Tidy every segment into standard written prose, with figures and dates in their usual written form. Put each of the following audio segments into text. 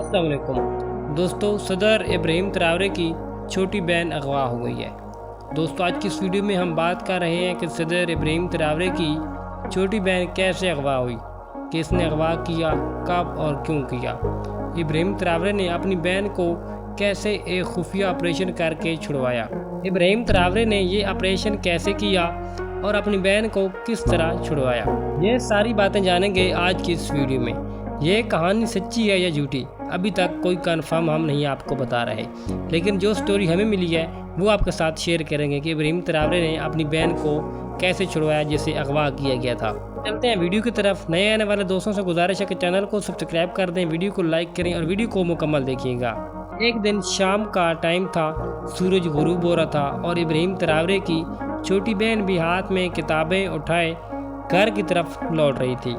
अस्सलाम वालेकुम दोस्तों, सदर इब्राहिम ट्रावरे की छोटी बहन अगवा हो गई है। दोस्तों, आज की इस वीडियो में हम बात कर रहे हैं कि सदर इब्राहिम ट्रावरे की छोटी बहन कैसे अगवा हुई, किसने अगवा किया, कब और क्यों किया। इब्राहिम ट्रावरे ने अपनी बहन को कैसे एक खुफिया ऑपरेशन करके छुड़वाया। इब्राहिम ट्रावरे ने ये ऑपरेशन कैसे किया और अपनी बहन को किस तरह छुड़वाया, ये सारी बातें जानेंगे आज की इस वीडियो में। ये कहानी सच्ची है या झूठी, अभी तक कोई कंफर्म हम नहीं आपको बता रहे, लेकिन जो स्टोरी हमें मिली है वो आपके साथ शेयर करेंगे कि इब्राहिम ट्रावरे ने अपनी बहन को कैसे छुड़वाया जिसे अगवा किया गया था। चलते हैं वीडियो की तरफ। नए आने वाले दोस्तों से गुजारिश है कि चैनल को सब्सक्राइब कर दें, वीडियो को लाइक करें और वीडियो को मुकम्मल देखिएगा। एक दिन शाम का टाइम था, सूरज गुरूब हो रहा था और इब्राहिम ट्रावरे की छोटी बहन भी हाथ में किताबें उठाए घर की तरफ लौट रही थी।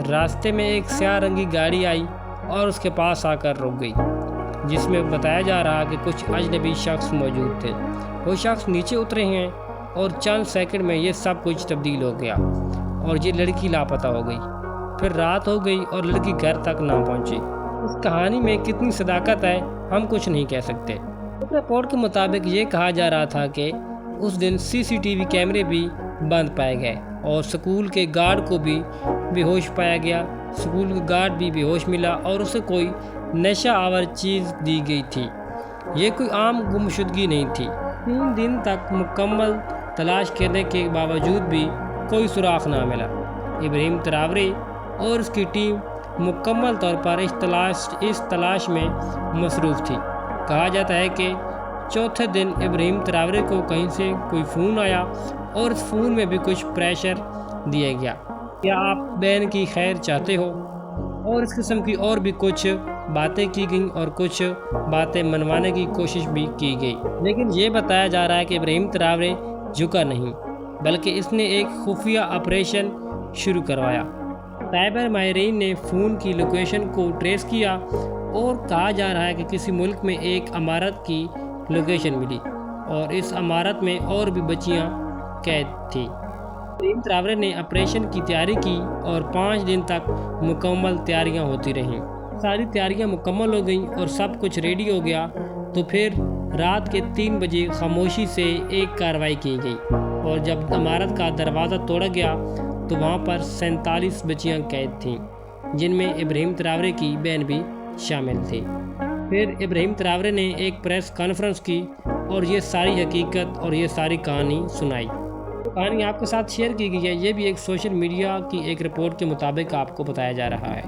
रास्ते में एक स्याह रंगी गाड़ी आई और उसके पास आकर रुक गई, जिसमें बताया जा रहा कि कुछ अजनबी शख्स मौजूद थे। वो शख्स नीचे उतरे हैं और चंद सेकंड में ये सब कुछ तब्दील हो गया और ये लड़की लापता हो गई। फिर रात हो गई और लड़की घर तक ना पहुंची। इस कहानी में कितनी सदाकत है हम कुछ नहीं कह सकते। रिपोर्ट के मुताबिक ये कहा जा रहा था कि उस दिन सीसीटीवी कैमरे भी बंद पाए गए और स्कूल के गार्ड को भी बेहोश पाया गया। स्कूल का गार्ड भी बेहोश मिला और उसे कोई नशा आवर चीज़ दी गई थी। ये कोई आम गुमशुदगी नहीं थी। 3 दिन तक मुकम्मल तलाश करने के बावजूद भी कोई सुराख ना मिला। इब्राहिम ट्रावरे और उसकी टीम मुकम्मल तौर पर इस तलाश में मसरूफ़ थी। कहा जाता है कि चौथे दिन इब्राहिम ट्रावरे को कहीं से कोई फ़ोन आया और उस फ़ोन में भी कुछ प्रेशर दिया गया, क्या आप बहन की खैर चाहते हो, और इस किस्म की और भी कुछ बातें की गईं और कुछ बातें मनवाने की कोशिश भी की गई। लेकिन ये बताया जा रहा है कि इब्राहिम ट्रावरे झुका नहीं, बल्कि इसने एक खुफिया ऑपरेशन शुरू करवाया। साइबर माहिरीन ने फ़ोन की लोकेशन को ट्रेस किया और कहा जा रहा है कि किसी मुल्क में एक इमारत की लोकेशन मिली और इस इमारत में और भी बच्चियां कैद थी। इब्राहिम ट्रावरे ने ऑपरेशन की तैयारी की और 5 दिन तक मुकम्मल तैयारियां होती रहीं। सारी तैयारियां मुकम्मल हो गईं और सब कुछ रेडी हो गया तो फिर रात के 3 बजे खामोशी से एक कार्रवाई की गई और जब इमारत का दरवाज़ा तोड़ा गया तो वहां पर 47 बच्चियां कैद थीं, जिनमें इब्राहिम ट्रावरे की बहन भी शामिल थी। फिर इब्राहिम ट्रावरे ने एक प्रेस कॉन्फ्रेंस की और ये सारी हकीकत और ये सारी कहानी सुनाई। कहानी आपके साथ शेयर की गई है, ये भी एक सोशल मीडिया की एक रिपोर्ट के मुताबिक आपको बताया जा रहा है।